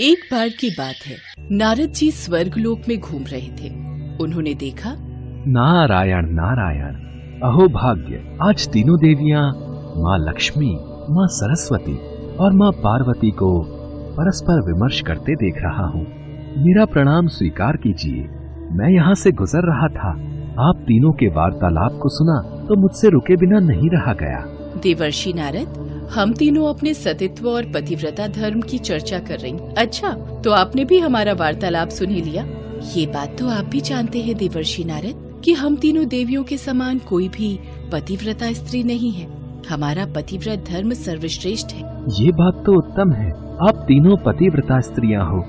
एक बार की बात है, नारद जी स्वर्गलोक में घूम रहे थे। उन्होंने देखा, नारायण नारायण, अहो भाग्य, आज तीनों देवियां माँ लक्ष्मी, माँ सरस्वती और माँ पार्वती को परस्पर विमर्श करते देख रहा हूँ। मेरा प्रणाम स्वीकार कीजिए। मैं यहाँ से गुजर रहा था, आप तीनों के वार्तालाप को सुना तो मुझसे रुके बिना नहीं रहा गया। देवर्षि नारद, हम तीनों अपने सतीत्व और पतिव्रता धर्म की चर्चा कर रही। अच्छा, तो आपने भी हमारा वार्तालाप सुन ही लिया। ये बात तो आप भी जानते हैं देवर्षि नारद कि हम तीनों देवियों के समान कोई भी पतिव्रता स्त्री नहीं है। हमारा पतिव्रत धर्म सर्वश्रेष्ठ है। ये बात तो उत्तम है, आप तीनों पतिव्रता स्त्रियां हो,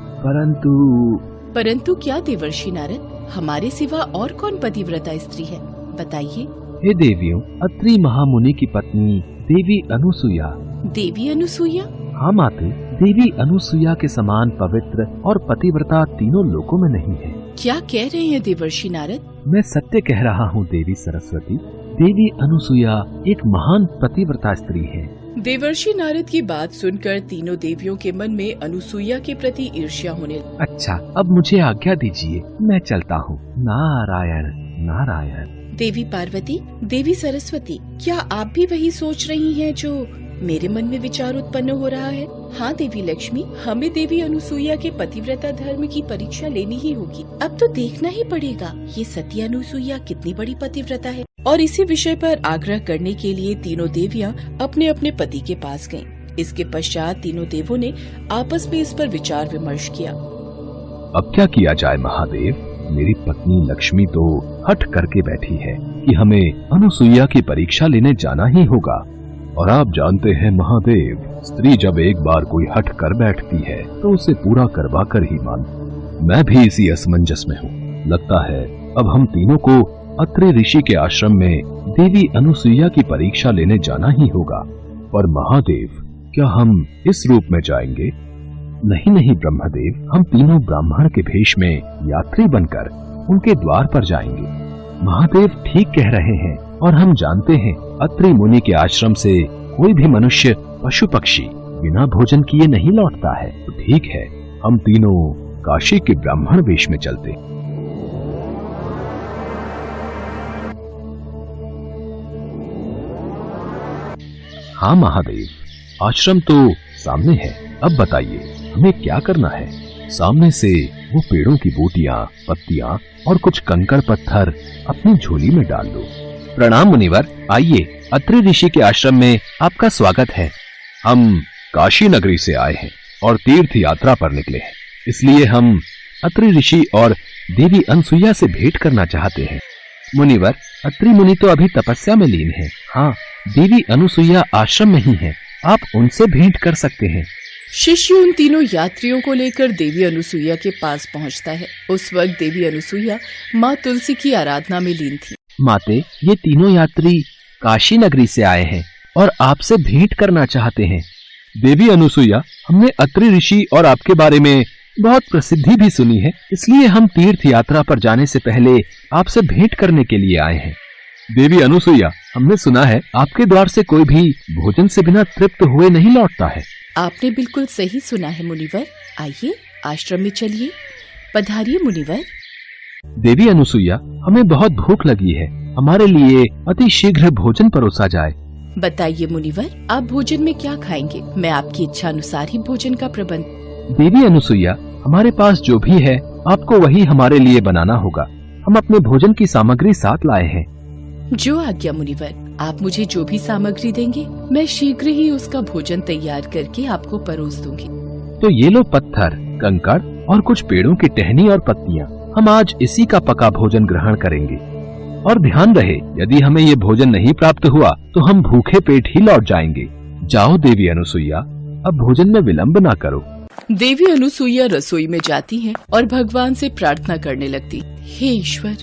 परंतु क्या देवर्षि नारद, हमारे सिवा और कौन पतिव्रता स्त्री है, बताइए। हे देवियों, अत्रि महामुनि की पत्नी देवी अनुसुईया। देवी अनुसुईया? हाँ माते, देवी अनुसुईया के समान पवित्र और पतिव्रता तीनों लोकों में नहीं है। क्या कह रहे हैं देवर्षि नारद? मैं सत्य कह रहा हूँ देवी सरस्वती। देवी अनुसुईया एक महान पतिव्रता स्त्री है। देवर्षि नारद की बात सुनकर तीनों देवियों के मन में अनुसुईया के प्रति ईर्ष्या होने। अच्छा, अब मुझे आज्ञा दीजिए, मैं चलता हूँ। नारायण नारायण। देवी पार्वती, देवी सरस्वती, क्या आप भी वही सोच रही हैं जो मेरे मन में विचार उत्पन्न हो रहा है? हाँ देवी लक्ष्मी, हमें देवी अनुसुईया के पतिव्रता धर्म की परीक्षा लेनी ही होगी। अब तो देखना ही पड़ेगा ये सती अनुसुईया कितनी बड़ी पतिव्रता है। और इसी विषय पर आग्रह करने के लिए तीनों देवियां अपने अपने पति के पास गयीं। इसके पश्चात तीनों देवों ने आपस में इस पर विचार विमर्श किया। अब क्या किया जाए महादेव? मेरी पत्नी लक्ष्मी तो हठ करके बैठी है कि हमें अनुसुईया की परीक्षा लेने जाना ही होगा। और आप जानते हैं महादेव, स्त्री जब एक बार कोई हठ कर बैठती है तो उसे पूरा करवा कर ही मान। मैं भी इसी असमंजस में हूँ। लगता है अब हम तीनों को अत्रि ऋषि के आश्रम में देवी अनुसुईया की परीक्षा लेने जाना ही होगा। पर महादेव, क्या हम इस रूप में जाएंगे? नहीं ब्रह्मदेव, हम तीनों ब्राह्मण के भेष में यात्री बनकर उनके द्वार पर जाएंगे। महादेव ठीक कह रहे हैं, और हम जानते हैं अत्रि मुनि के आश्रम से कोई भी मनुष्य पशु पक्षी बिना भोजन किए नहीं लौटता है। तो ठीक है, हम तीनों काशी के ब्राह्मण वेश में चलते। हाँ महादेव, आश्रम तो सामने है। अब बताइए हमें क्या करना है? सामने से वो पेड़ों की बूटियां, पत्तियां और कुछ कंकड़ पत्थर अपनी झोली में डाल दो। प्रणाम मुनिवर, आइए, अत्रि ऋषि के आश्रम में आपका स्वागत है। हम काशी नगरी से आए हैं और तीर्थ यात्रा पर निकले हैं, इसलिए हम अत्रि ऋषि और देवी अनुसुईया से भेंट करना चाहते हैं। मुनिवर, अत्रि मुनि तो अभी तपस्या में लीन है। हाँ, देवी अनुसुईया आश्रम में ही है, आप उनसे भेंट कर सकते हैं। शिष्य उन तीनों यात्रियों को लेकर देवी अनुसुईया के पास पहुंचता है। उस वक्त देवी अनुसुईया माँ तुलसी की आराधना में लीन थी। माते, ये तीनों यात्री काशी नगरी से आए हैं और आपसे भेंट करना चाहते हैं। देवी अनुसुईया, हमने अत्रि ऋषि और आपके बारे में बहुत प्रसिद्धि भी सुनी है, इसलिए हम तीर्थ यात्रा पर जाने से पहले आपसे भेंट करने के लिए आए हैं। देवी अनुसुईया, हमने सुना है आपके द्वार से कोई भी भोजन से बिना तृप्त हुए नहीं लौटता है। आपने बिल्कुल सही सुना है मुनिवर। आइए, आश्रम में चलिए। पधारिए मुनिवर। देवी अनुसुईया, हमें बहुत भूख लगी है, हमारे लिए अति शीघ्र भोजन परोसा जाए। बताइए मुनिवर, आप भोजन में क्या खाएंगे? मैं आपकी इच्छा अनुसार ही भोजन का प्रबंध। देवी अनुसुईया, हमारे पास जो भी है आपको वही हमारे लिए बनाना होगा। हम अपने भोजन की सामग्री साथ लाए हैं। जो आज्ञा मुनिवर, आप मुझे जो भी सामग्री देंगे मैं शीघ्र ही उसका भोजन तैयार करके आपको परोस दूंगी। तो ये लो पत्थर, कंकड़ और कुछ पेड़ों की टहनी और पत्तियां। हम आज इसी का पका भोजन ग्रहण करेंगे। और ध्यान रहे, यदि हमें ये भोजन नहीं प्राप्त हुआ तो हम भूखे पेट ही लौट जाएंगे। जाओ देवी अनुसुईया, अब भोजन में विलंब ना करो। देवी अनुसुईया रसोई में जाती हैं और भगवान से प्रार्थना करने लगती। हे ईश्वर,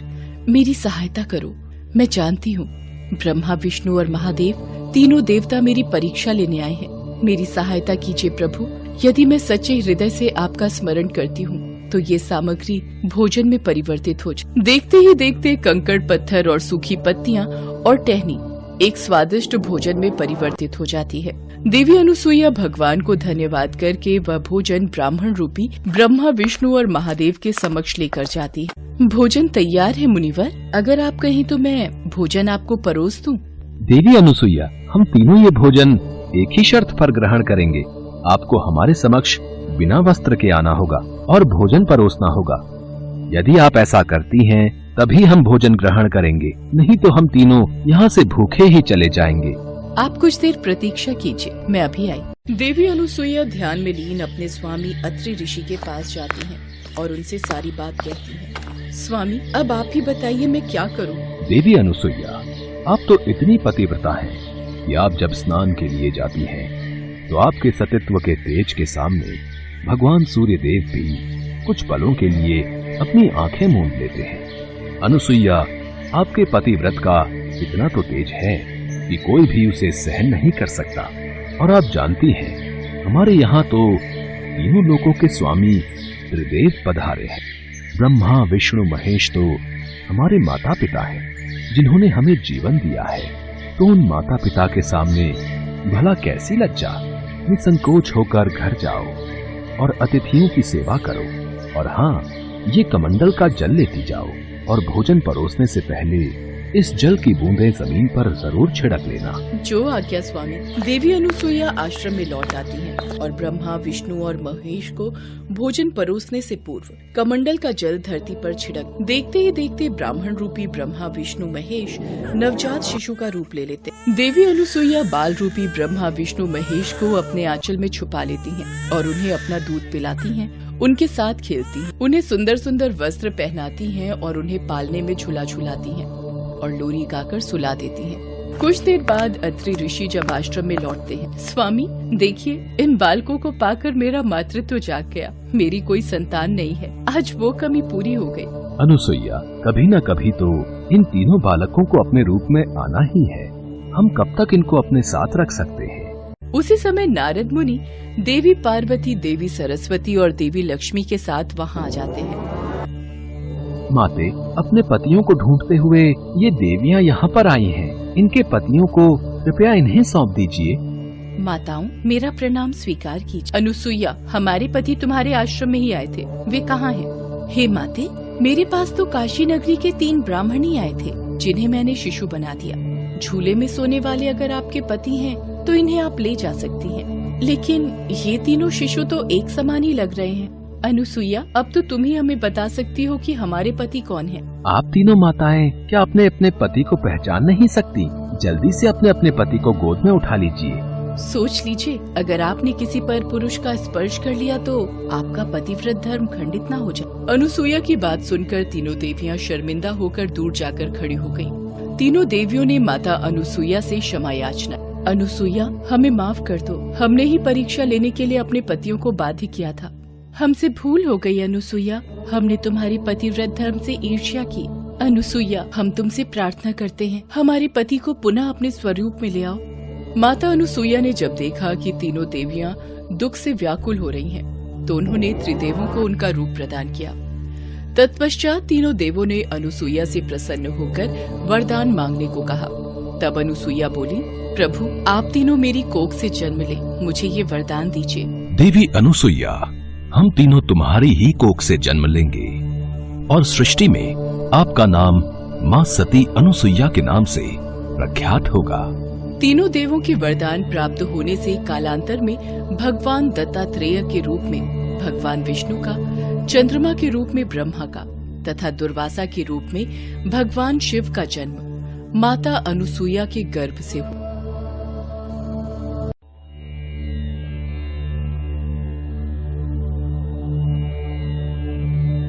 मेरी सहायता करो। मैं जानती हूँ ब्रह्मा, विष्णु और महादेव तीनों देवता मेरी परीक्षा लेने आए हैं। मेरी सहायता कीजिए प्रभु। यदि मैं सच्चे हृदय से आपका स्मरण करती हूँ तो ये सामग्री भोजन में परिवर्तित हो जाए। देखते ही देखते कंकड़ पत्थर और सूखी पत्तियां और टहनी एक स्वादिष्ट भोजन में परिवर्तित हो जाती है। देवी अनुसुईया भगवान को धन्यवाद करके वह भोजन ब्राह्मण रूपी ब्रह्मा, विष्णु और महादेव के समक्ष लेकर जाती है। भोजन तैयार है मुनिवर, अगर आप कहें तो मैं भोजन आपको परोस दूं। देवी अनुसुईया, हम तीनों ये भोजन एक ही शर्त पर ग्रहण करेंगे। आपको हमारे समक्ष बिना वस्त्र के आना होगा और भोजन परोसना होगा। यदि आप ऐसा करती हैं, तभी हम भोजन ग्रहण करेंगे, नहीं तो हम तीनों यहाँ से भूखे ही चले जाएंगे। आप कुछ देर प्रतीक्षा कीजिए, मैं अभी आई। देवी अनुसुईया ध्यान में लीन अपने स्वामी अत्रि ऋषि के पास जाती हैं और उनसे सारी बात कहती हैं। स्वामी, अब आप ही बताइए मैं क्या करूं? देवी अनुसुईया, आप तो इतनी पतिव्रता हैं कि आप जब स्नान के लिए जाती हैं तो आपके सतीत्व के तेज के सामने भगवान सूर्य देव भी कुछ पलों के लिए अपनी आंखें मूंद लेते हैं। अनुसुईया, आपके पतिव्रत का इतना तो तेज है कि कोई भी उसे सहन नहीं कर सकता। और आप जानती हैं, हमारे यहाँ तो तीनों लोकों के स्वामी त्रिदेव पधारे हैं। ब्रह्मा, विष्णु, महेश तो हमारे माता पिता हैं, जिन्होंने हमें जीवन दिया है। तो उन माता पिता के सामने भला कैसी लज्जा। निसंकोच होकर घर जाओ और अतिथियों की सेवा करो। और हाँ, ये कमंडल का जल लेती जाओ और भोजन परोसने से पहले इस जल की बूंदें जमीन पर जरूर छिड़क लेना। जो आज्ञा स्वामी। देवी अनुसुईया आश्रम में लौट आती हैं और ब्रह्मा, विष्णु और महेश को भोजन परोसने से पूर्व कमंडल का जल धरती पर छिड़क। देखते ही देखते ब्राह्मण रूपी ब्रह्मा, विष्णु, महेश नवजात शिशु का रूप ले लेते। देवी अनुसुईया बाल रूपी ब्रह्मा, विष्णु, महेश को अपने आंचल में छुपा लेती हैं और उन्हें अपना दूध पिलाती हैं, उनके साथ खेलती हैं, उन्हें सुंदर सुंदर वस्त्र पहनाती हैं और उन्हें पालने में झूला झुलाती हैं और लोरी गाकर सुला देती हैं। कुछ देर बाद अत्रि ऋषि जब आश्रम में लौटते हैं। स्वामी, देखिए, इन बालकों को पाकर मेरा मातृत्व जाग गया। मेरी कोई संतान नहीं है, आज वो कमी पूरी हो गई। अनुसुईया, कभी न कभी तो इन तीनों बालकों को अपने रूप में आना ही है। हम कब तक इनको अपने साथ रख सकते हैं? उसी समय नारद मुनि देवी पार्वती, देवी सरस्वती और देवी लक्ष्मी के साथ वहाँ आ जाते हैं। माते, अपने पतियों को ढूंढते हुए ये देवियां यहाँ पर आई हैं। इनके पतियों को कृपया इन्हें सौंप दीजिए। माताओं, मेरा प्रणाम स्वीकार कीजिए। अनुसुईया, हमारे पति तुम्हारे आश्रम में ही आए थे, वे कहाँ हैं? हे माते, मेरे पास तो काशी नगरी के 3 ब्राह्मण ही आए थे, जिन्हें मैंने शिशु बना दिया। झूले में सोने वाले अगर आपके पति हैं, तो इन्हें आप ले जा सकती हैं। लेकिन ये तीनों शिशु तो एक समान ही लग रहे हैं। अनुसुईया, अब तो तुम ही हमें बता सकती हो कि हमारे पति कौन हैं। आप तीनों माताएं क्या अपने पति को पहचान नहीं सकती? जल्दी से अपने पति को गोद में उठा लीजिए। सोच लीजिए, अगर आपने किसी पर पुरुष का स्पर्श कर लिया तो आपका पतिव्रत धर्म खंडित न हो जाए। अनुसुईया की बात सुनकर तीनों देवियां शर्मिंदा होकर दूर जाकर खड़ी हो गयीं। तीनों देवियों ने माता अनुसुईया से क्षमा याचना। अनुसुईया, हमें माफ कर दो, हमने ही परीक्षा लेने के लिए अपने पतियों को बाध्य किया था। हमसे भूल हो गई अनुसुईया, हमने तुम्हारे पतिव्रत धर्म से ईर्ष्या की। अनुसुईया, हम तुमसे प्रार्थना करते हैं, हमारे पति को पुनः अपने स्वरूप में ले आओ। माता अनुसुईया ने जब देखा कि तीनों देवियां दुख से व्याकुल हो रही हैं, तो उन्होंने त्रिदेवों को उनका रूप प्रदान किया। तत्पश्चात तीनों देवों ने अनुसुईया से प्रसन्न होकर वरदान मांगने को कहा। तब अनुसुईया बोली, प्रभु, आप तीनों मेरी कोख से जन्म ले, मुझे ये वरदान दीजिए। देवी अनुसुईया, हम तीनों तुम्हारी ही कोख से जन्म लेंगे और सृष्टि में आपका नाम माँ सती अनुसुईया के नाम से प्रख्यात होगा। तीनों देवों के वरदान प्राप्त होने से कालांतर में भगवान दत्तात्रेय के रूप में भगवान विष्णु का, चंद्रमा के रूप में ब्रह्मा का तथा दुर्वासा के रूप में भगवान शिव का जन्म माता अनुसुईया के गर्भ से हुआ।